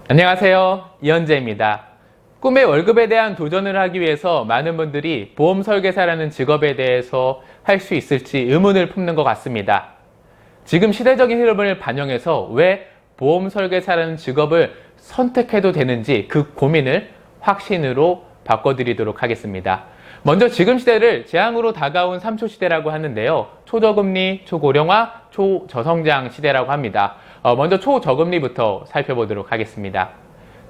안녕하세요. 이현재입니다. 꿈의 월급에 대한 도전을 하기 위해서 많은 분들이 보험 설계사라는 직업에 대해서 할 수 있을지 의문을 품는 것 같습니다. 지금 시대적인 흐름을 반영해서 왜 보험 설계사라는 직업을 선택해도 되는지 그 고민을 확신으로 바꿔드리도록 하겠습니다. 먼저 지금 시대를 재앙으로 다가온 3초 시대라고 하는데요. 초저금리, 초고령화, 초저성장 시대라고 합니다. 먼저 초저금리부터 살펴보도록 하겠습니다.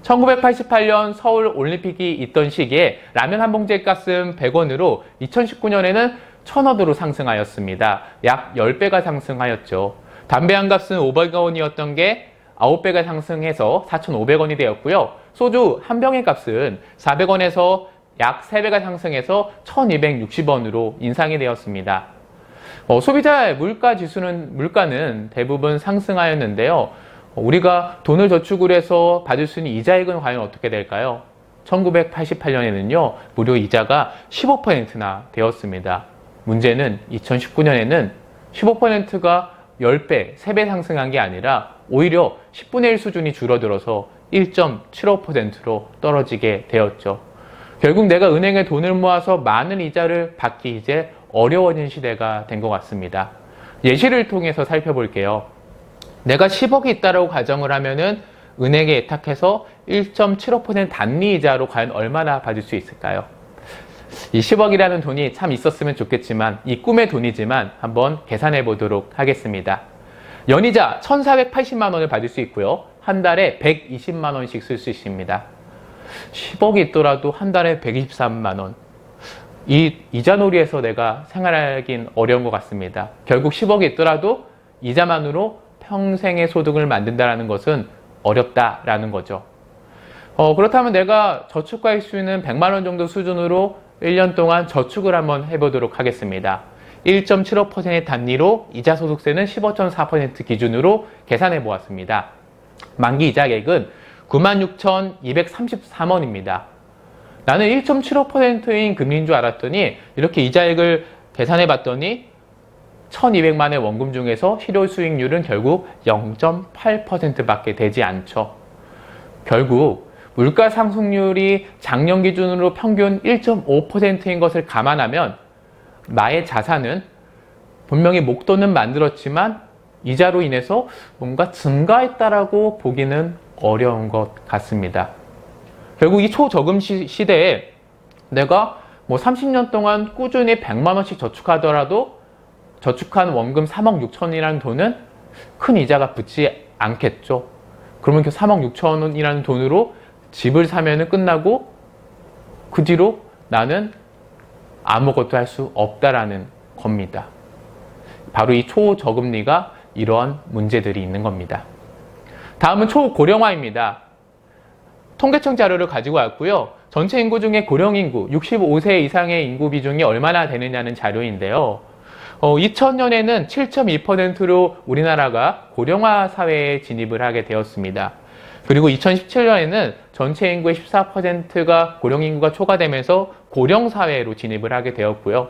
1988년 서울 올림픽이 있던 시기에 라면 한 봉지의 값은 100원으로 2019년에는 1000원으로 상승하였습니다. 약 10배가 상승하였죠. 담배 한 값은 500원이었던 게 9배가 상승해서 4,500원이 되었고요. 소주 한 병의 값은 400원에서 약 3배가 상승해서 1260원으로 인상이 되었습니다. 소비자 물가는 대부분 상승하였는데요. 우리가 돈을 저축을 해서 받을 수 있는 이자액은 과연 어떻게 될까요? 1988년에는요, 무려 이자가 15%나 되었습니다. 문제는 2019년에는 15%가 10배, 3배 상승한 게 아니라 오히려 10분의 1 수준이 줄어들어서 1.75%로 떨어지게 되었죠. 결국 내가 은행에 돈을 모아서 많은 이자를 받기 이제 어려워진 시대가 된 것 같습니다. 예시를 통해서 살펴볼게요. 내가 10억이 있다고 가정을 하면은 은행에 예탁해서 1.75% 단리 이자로 과연 얼마나 받을 수 있을까요? 이 10억이라는 돈이 참 있었으면 좋겠지만 이 꿈의 돈이지만 한번 계산해 보도록 하겠습니다. 연이자 1,480만 원을 받을 수 있고요. 한 달에 120만 원씩 쓸 수 있습니다. 10억이 있더라도 한 달에 123만 원. 이 이자놀이에서 내가 생활하긴 어려운 것 같습니다. 결국 10억이 있더라도 이자만으로 평생의 소득을 만든다는 것은 어렵다라는 거죠. 그렇다면 내가 저축할 수 있는 100만 원 정도 수준으로 1년 동안 저축을 한번 해보도록 하겠습니다. 1.75% 단위로 이자 소득세는 15.4% 기준으로 계산해 보았습니다. 만기 이자액은 96,233원입니다. 나는 1.75%인 금리인 줄 알았더니 이렇게 이자액을 계산해 봤더니 1,200만의 원금 중에서 실효 수익률은 결국 0.8%밖에 되지 않죠. 결국 물가 상승률이 작년 기준으로 평균 1.5%인 것을 감안하면 나의 자산은 분명히 목돈은 만들었지만 이자로 인해서 뭔가 증가했다라고 보기는 어려운 것 같습니다. 결국 이 초저금 시대에 내가 30년 동안 꾸준히 100만 원씩 저축하더라도 저축한 원금 3억 6천이라는 돈은 큰 이자가 붙지 않겠죠. 그러면 그 3억 6천 원이라는 돈으로 집을 사면은 끝나고 그 뒤로 나는 아무것도 할 수 없다라는 겁니다. 바로 이 초저금리가 이러한 문제들이 있는 겁니다. 다음은 초고령화입니다. 통계청 자료를 가지고 왔고요. 전체 인구 중에 고령인구, 65세 이상의 인구 비중이 얼마나 되느냐는 자료인데요. 2000년에는 7.2%로 우리나라가 고령화 사회에 진입을 하게 되었습니다. 그리고 2017년에는 전체 인구의 14%가 고령인구가 초과되면서 고령사회로 진입을 하게 되었고요.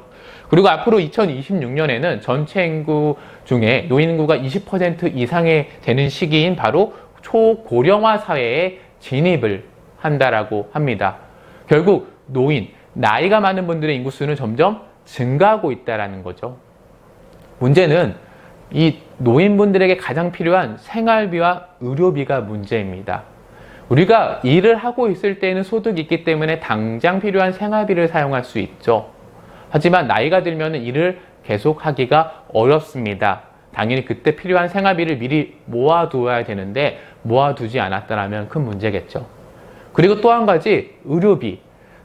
그리고 앞으로 2026년에는 전체 인구 중에 노인인구가 20% 이상이 되는 시기인 바로 초고령화 사회에 진입을 한다라고 합니다. 결국 노인, 나이가 많은 분들의 인구수는 점점 증가하고 있다는 거죠. 문제는 이 노인분들에게 가장 필요한 생활비와 의료비가 문제입니다. 우리가 일을 하고 있을 때는 소득이 있기 때문에 당장 필요한 생활비를 사용할 수 있죠. 하지만 나이가 들면 일을 계속하기가 어렵습니다. 당연히 그때 필요한 생활비를 미리 모아두어야 되는데 모아두지 않았다면 큰 문제겠죠. 그리고 또 한 가지 의료비.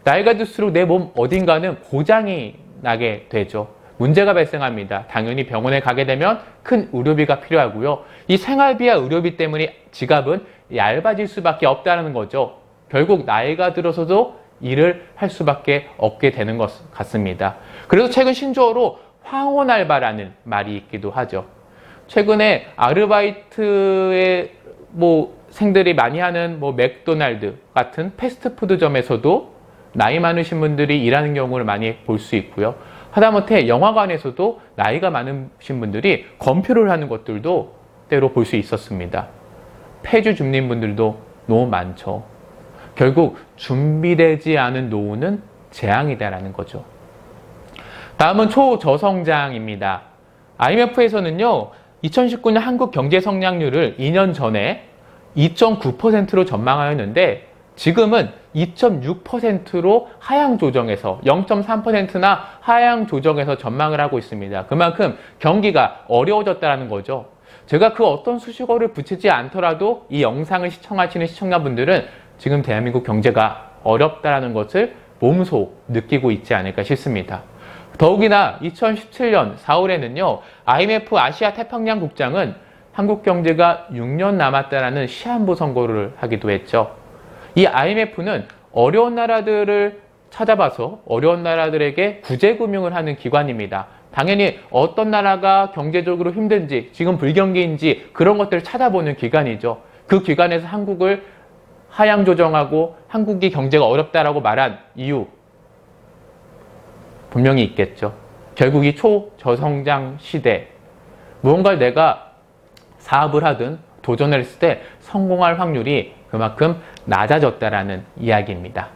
나이가 들수록 내 몸 어딘가는 고장이 나게 되죠. 문제가 발생합니다. 당연히 병원에 가게 되면 큰 의료비가 필요하고요. 이 생활비와 의료비 때문에 지갑은 얇아질 수밖에 없다는 거죠. 결국 나이가 들어서도 일을 할 수밖에 없게 되는 것 같습니다. 그래서 최근 신조어로 황혼 알바라는 말이 있기도 하죠. 최근에 아르바이트의 생들이 많이 하는 맥도날드 같은 패스트푸드점에서도 나이 많으신 분들이 일하는 경우를 많이 볼 수 있고요. 하다못해 영화관에서도 나이가 많으신 분들이 검표를 하는 것들도 때로 볼 수 있었습니다. 폐주 주민분들도 너무 많죠. 결국 준비되지 않은 노후는 재앙이다라는 거죠. 다음은 초저성장입니다. IMF에서는요, 2019년 한국 경제 성장률을 2년 전에 2.9%로 전망하였는데 지금은 2.6%로 하향 조정해서 0.3%나 하향 조정해서 전망을 하고 있습니다. 그만큼 경기가 어려워졌다는 거죠. 제가 그 어떤 수식어를 붙이지 않더라도 이 영상을 시청하시는 시청자분들은 지금 대한민국 경제가 어렵다는 것을 몸소 느끼고 있지 않을까 싶습니다. 더욱이나 2017년 4월에는요, IMF 아시아 태평양 국장은 한국 경제가 6년 남았다라는 시한부 선고를 하기도 했죠. 이 IMF는 어려운 나라들을 찾아봐서 어려운 나라들에게 구제금융을 하는 기관입니다. 당연히 어떤 나라가 경제적으로 힘든지, 지금 불경기인지 그런 것들을 찾아보는 기관이죠. 그 기관에서 한국을 하향 조정하고 한국이 경제가 어렵다라고 말한 이유 분명히 있겠죠. 결국 이 초저성장 시대, 무언가를 내가 사업을 하든 도전을 했을 때 성공할 확률이 그만큼 낮아졌다라는 이야기입니다.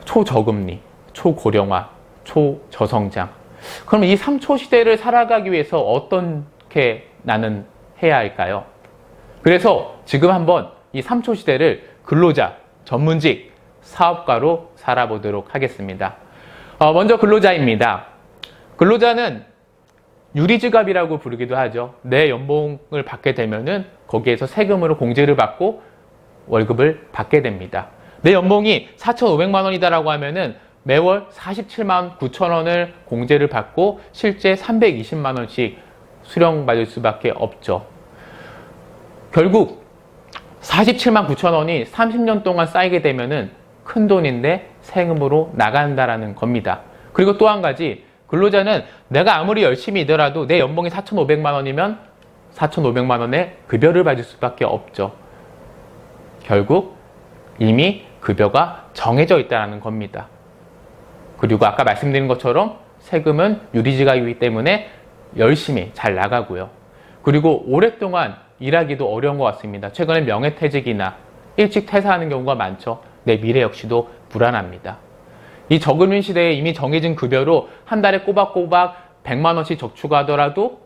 초저금리, 초고령화, 초저성장. 그럼 이 3초 시대를 살아가기 위해서 어떻게 나는 해야 할까요? 그래서 지금 한번 이 3초 시대를 근로자, 전문직, 사업가로 살아보도록 하겠습니다. 먼저 근로자입니다. 근로자는 유리지갑이라고 부르기도 하죠. 내 연봉을 받게 되면은 거기에서 세금으로 공제를 받고 월급을 받게 됩니다. 내 연봉이 4,500만 원이다라고 하면은 매월 47만 9천 원을 공제를 받고 실제 320만 원씩 수령받을 수밖에 없죠. 결국 47만 9천 원이 30년 동안 쌓이게 되면은 큰 돈인데 세금으로 나간다라는 겁니다. 그리고 또 한 가지, 근로자는 내가 아무리 열심히 일하더라도 내 연봉이 4,500만 원이면 4,500만 원의 급여를 받을 수밖에 없죠. 결국 이미 급여가 정해져 있다는 겁니다. 그리고 아까 말씀드린 것처럼 세금은 유리지갑이기 때문에 열심히 잘 나가고요. 그리고 오랫동안 일하기도 어려운 것 같습니다. 최근에 명예퇴직이나 일찍 퇴사하는 경우가 많죠. 내 미래 역시도 불안합니다. 이 저금리 시대에 이미 정해진 급여로 한 달에 꼬박꼬박 100만 원씩 저축하더라도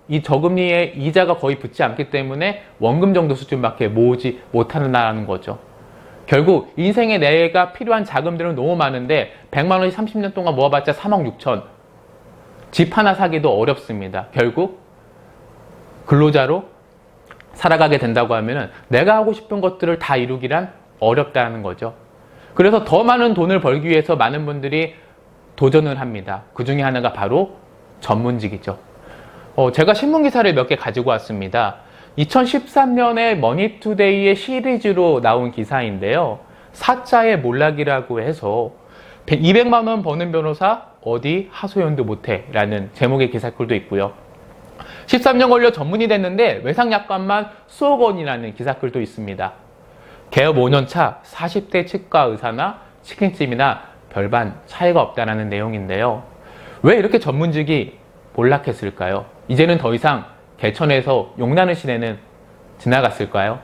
이 저금리에 이자가 거의 붙지 않기 때문에 원금 정도 수준밖에 모으지 못한다는 거죠. 결국 인생에 내가 필요한 자금들은 너무 많은데 100만 원씩 30년 동안 모아봤자 3억 6천. 집 하나 사기도 어렵습니다. 결국 근로자로 살아가게 된다고 하면은 내가 하고 싶은 것들을 다 이루기란 어렵다는 거죠. 그래서 더 많은 돈을 벌기 위해서 많은 분들이 도전을 합니다. 그 중에 하나가 바로 전문직이죠. 제가 신문기사를 몇 개 가지고 왔습니다. 2013년에 머니투데이의 시리즈로 나온 기사인데요. 사자의 몰락이라고 해서 200만 원 버는 변호사 어디 하소연도 못해 라는 제목의 기사글도 있고요. 13년 걸려 전문이 됐는데 외상약관만 수억 원이라는 기사글도 있습니다. 개업 5년차 40대 치과 의사나 치킨집이나 별반 차이가 없다는 내용인데요. 왜 이렇게 전문직이 몰락했을까요? 이제는 더 이상 개천에서 용나는 시대는 지나갔을까요?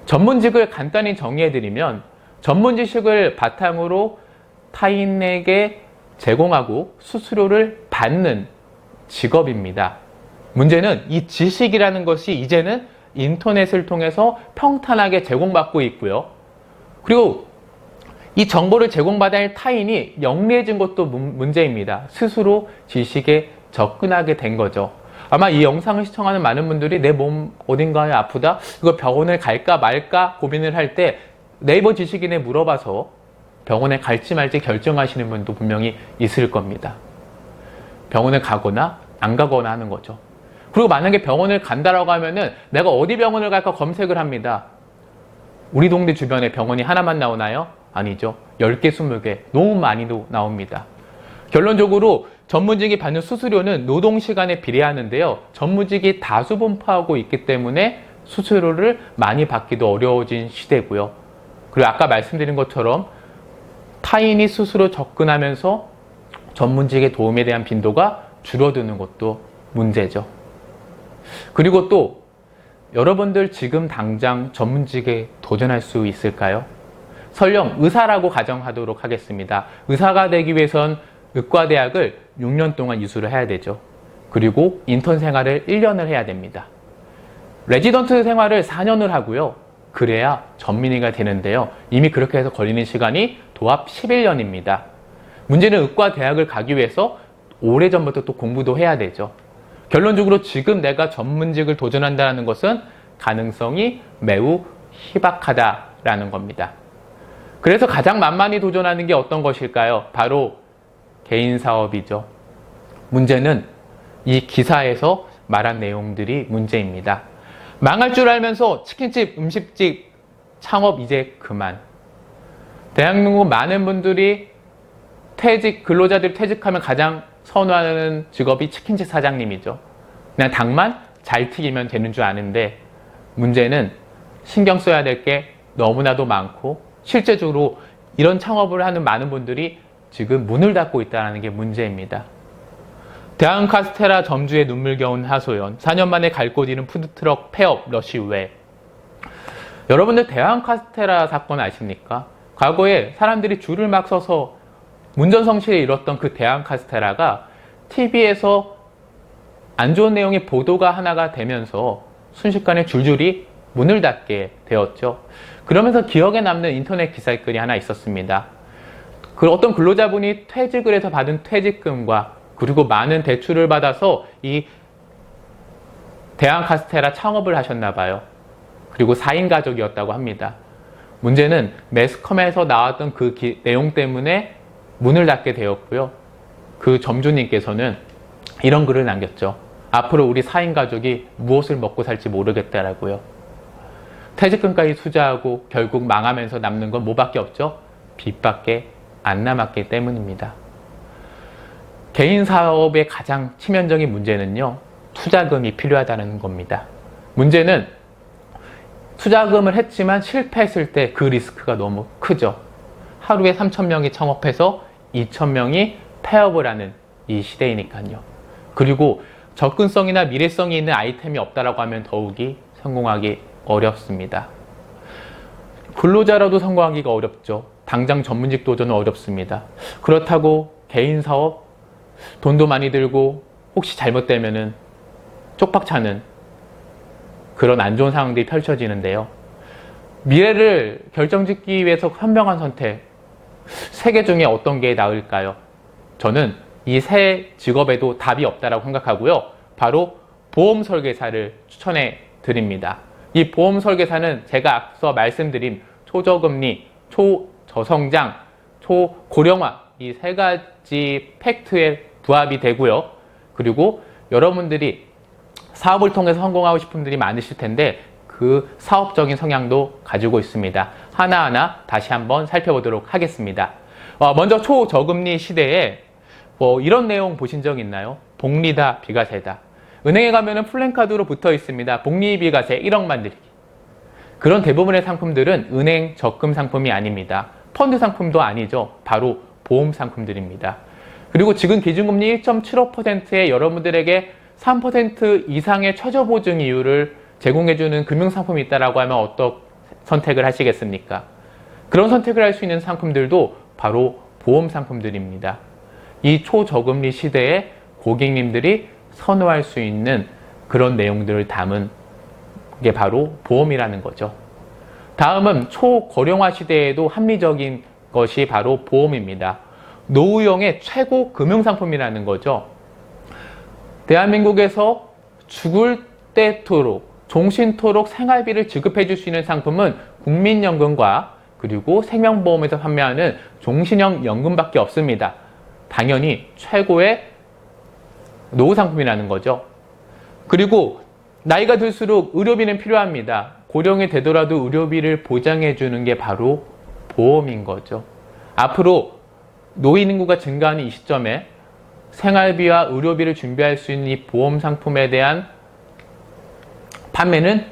전문직을 간단히 정리해드리면 전문지식을 바탕으로 타인에게 제공하고 수수료를 받는 직업입니다. 문제는 이 지식이라는 것이 이제는 인터넷을 통해서 평탄하게 제공받고 있고요. 그리고 이 정보를 제공받아야 할 타인이 영리해진 것도 문제입니다. 스스로 지식에 접근하게 된 거죠. 아마 이 영상을 시청하는 많은 분들이 내 몸 어딘가에 아프다? 이거 병원을 갈까 말까 고민을 할 때 네이버 지식인에 물어봐서 병원에 갈지 말지 결정하시는 분도 분명히 있을 겁니다. 병원을 가거나 안 가거나 하는 거죠. 그리고 만약에 병원을 간다라고 하면은 내가 어디 병원을 갈까 검색을 합니다. 우리 동네 주변에 병원이 하나만 나오나요? 아니죠. 10개, 20개 너무 많이도 나옵니다. 결론적으로 전문직이 받는 수수료는 노동시간에 비례하는데요. 전문직이 다수 분포하고 있기 때문에 수수료를 많이 받기도 어려워진 시대고요. 그리고 아까 말씀드린 것처럼 타인이 스스로 접근하면서 전문직의 도움에 대한 빈도가 줄어드는 것도 문제죠. 그리고 또 여러분들 지금 당장 전문직에 도전할 수 있을까요? 설령 의사라고 가정하도록 하겠습니다. 의사가 되기 위해선 의과대학을 6년 동안 이수를 해야 되죠. 그리고 인턴 생활을 1년을 해야 됩니다. 레지던트 생활을 4년을 하고요. 그래야 전민의가 되는데요. 이미 그렇게 해서 걸리는 시간이 도합 11년입니다. 문제는 의과대학을 가기 위해서 오래전부터 또 공부도 해야 되죠. 결론적으로 지금 내가 전문직을 도전한다는 것은 가능성이 매우 희박하다라는 겁니다. 그래서 가장 만만히 도전하는 게 어떤 것일까요? 바로 개인 사업이죠. 문제는 이 기사에서 말한 내용들이 문제입니다. 망할 줄 알면서 치킨집, 음식집 창업 이제 그만. 대한민국 많은 분들이 근로자들이 퇴직하면 가장 선호하는 직업이 치킨집 사장님이죠. 그냥 닭만 잘 튀기면 되는 줄 아는데 문제는 신경 써야 될 게 너무나도 많고 실제적으로 이런 창업을 하는 많은 분들이 지금 문을 닫고 있다는 게 문제입니다. 대한카스테라 점주의 눈물겨운 하소연, 4년 만에 갈 곳 잃은 푸드트럭 폐업 러시 왜? 여러분들 대한카스테라 사건 아십니까? 과거에 사람들이 줄을 막 서서 문전성시를 이뤘던 그 대한카스테라가 TV에서 안 좋은 내용의 보도가 하나가 되면서 순식간에 줄줄이 문을 닫게 되었죠. 그러면서 기억에 남는 인터넷 기사글이 하나 있었습니다. 그 어떤 근로자분이 퇴직을 해서 받은 퇴직금과 그리고 많은 대출을 받아서 이 대한카스테라 창업을 하셨나 봐요. 그리고 4인 가족이었다고 합니다. 문제는 매스컴에서 나왔던 그 내용 때문에 문을 닫게 되었고요. 그 점주님께서는 이런 글을 남겼죠. 앞으로 우리 4인 가족이 무엇을 먹고 살지 모르겠다라고요. 퇴직금까지 투자하고 결국 망하면서 남는 건 뭐밖에 없죠? 빚밖에 안 남았기 때문입니다. 개인 사업의 가장 치명적인 문제는요, 투자금이 필요하다는 겁니다. 문제는 투자금을 했지만 실패했을 때 그 리스크가 너무 크죠. 하루에 3,000명이 창업해서 2,000명이 폐업을 하는 이 시대이니까요. 그리고 접근성이나 미래성이 있는 아이템이 없다라고 하면 더욱이 성공하기 어렵습니다. 근로자라도 성공하기가 어렵죠. 당장 전문직 도전은 어렵습니다. 그렇다고 개인 사업, 돈도 많이 들고 혹시 잘못되면은 쪽박차는 그런 안 좋은 상황들이 펼쳐지는데요. 미래를 결정짓기 위해서 현명한 선택, 세 개 중에 어떤 게 나을까요? 저는 이 세 직업에도 답이 없다고 생각하고요. 바로 보험 설계사를 추천해 드립니다. 이 보험 설계사는 제가 앞서 말씀드린 초저금리, 초저성장, 초고령화 이 세 가지 팩트에 부합이 되고요. 그리고 여러분들이 사업을 통해서 성공하고 싶은 분들이 많으실 텐데 그 사업적인 성향도 가지고 있습니다. 하나하나 다시 한번 살펴보도록 하겠습니다. 먼저 초저금리 시대에 이런 내용 보신 적 있나요? 복리다 비과세다. 은행에 가면은 플랜카드로 붙어 있습니다. 복리 비과세 1억 만들기. 그런 대부분의 상품들은 은행 적금 상품이 아닙니다. 펀드 상품도 아니죠. 바로 보험 상품들입니다. 그리고 지금 기준금리 1.75%에 여러분들에게 3% 이상의 최저보증 이율을 제공해주는 금융상품이 있다고 하면 어떤 선택을 하시겠습니까? 그런 선택을 할 수 있는 상품들도 바로 보험 상품들입니다. 이 초저금리 시대에 고객님들이 선호할 수 있는 그런 내용들을 담은 게 바로 보험이라는 거죠. 다음은 초고령화 시대에도 합리적인 것이 바로 보험입니다. 노후용의 최고 금융상품이라는 거죠. 대한민국에서 죽을 때토록 종신토록 생활비를 지급해 줄 수 있는 상품은 국민연금과 그리고 생명보험에서 판매하는 종신형 연금밖에 없습니다. 당연히 최고의 노후상품이라는 거죠. 그리고 나이가 들수록 의료비는 필요합니다. 고령이 되더라도 의료비를 보장해 주는 게 바로 보험인 거죠. 앞으로 노인 인구가 증가하는 이 시점에 생활비와 의료비를 준비할 수 있는 이 보험 상품에 대한 판매는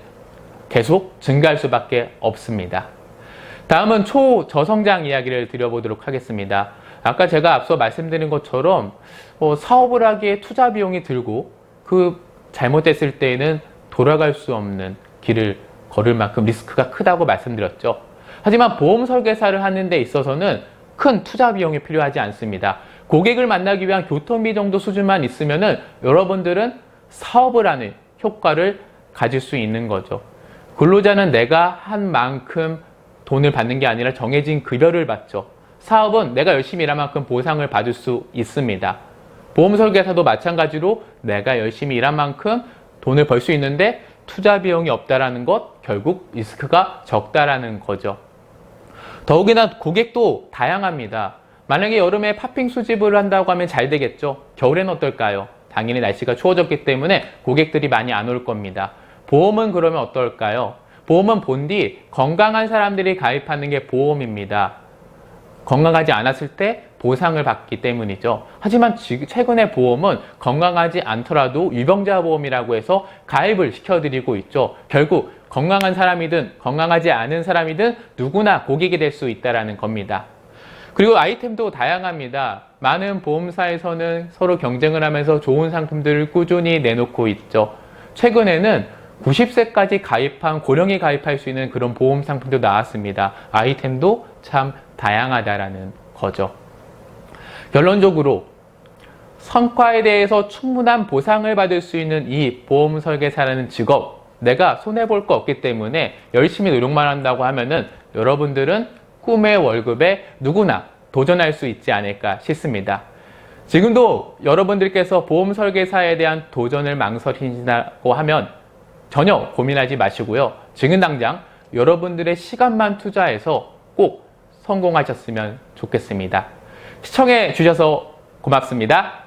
계속 증가할 수밖에 없습니다. 다음은 초저성장 이야기를 드려보도록 하겠습니다. 아까 제가 앞서 말씀드린 것처럼 사업을 하기에 투자 비용이 들고 그 잘못됐을 때에는 돌아갈 수 없는 길을 걸을 만큼 리스크가 크다고 말씀드렸죠. 하지만 보험 설계사를 하는 데 있어서는 큰 투자 비용이 필요하지 않습니다. 고객을 만나기 위한 교통비 정도 수준만 있으면은 여러분들은 사업을 하는 효과를 가질 수 있는 거죠. 근로자는 내가 한 만큼 돈을 받는 게 아니라 정해진 급여를 받죠. 사업은 내가 열심히 일한 만큼 보상을 받을 수 있습니다. 보험 설계사도 마찬가지로 내가 열심히 일한 만큼 돈을 벌 수 있는데 투자 비용이 없다라는 것, 결국 리스크가 적다라는 거죠. 더욱이나 고객도 다양합니다. 만약에 여름에 팥빙 수집을 한다고 하면 잘 되겠죠. 겨울엔 어떨까요? 당연히 날씨가 추워졌기 때문에 고객들이 많이 안 올 겁니다. 보험은 그러면 어떨까요? 보험은 본디 건강한 사람들이 가입하는 게 보험입니다. 건강하지 않았을 때 보상을 받기 때문이죠. 하지만 최근에 보험은 건강하지 않더라도 유병자 보험이라고 해서 가입을 시켜드리고 있죠. 결국 건강한 사람이든 건강하지 않은 사람이든 누구나 고객이 될 수 있다는 겁니다. 그리고 아이템도 다양합니다. 많은 보험사에서는 서로 경쟁을 하면서 좋은 상품들을 꾸준히 내놓고 있죠. 최근에는 90세까지 가입한 고령이 가입할 수 있는 그런 보험 상품도 나왔습니다. 아이템도 참 다양하다라는 거죠. 결론적으로 성과에 대해서 충분한 보상을 받을 수 있는 이 보험 설계사라는 직업, 내가 손해볼 거 없기 때문에 열심히 노력만 한다고 하면은 여러분들은 꿈의 월급에 누구나 도전할 수 있지 않을까 싶습니다. 지금도 여러분들께서 보험 설계사에 대한 도전을 망설이신다고 하면 전혀 고민하지 마시고요. 지금 당장 여러분들의 시간만 투자해서 꼭 성공하셨으면 좋겠습니다. 시청해 주셔서 고맙습니다.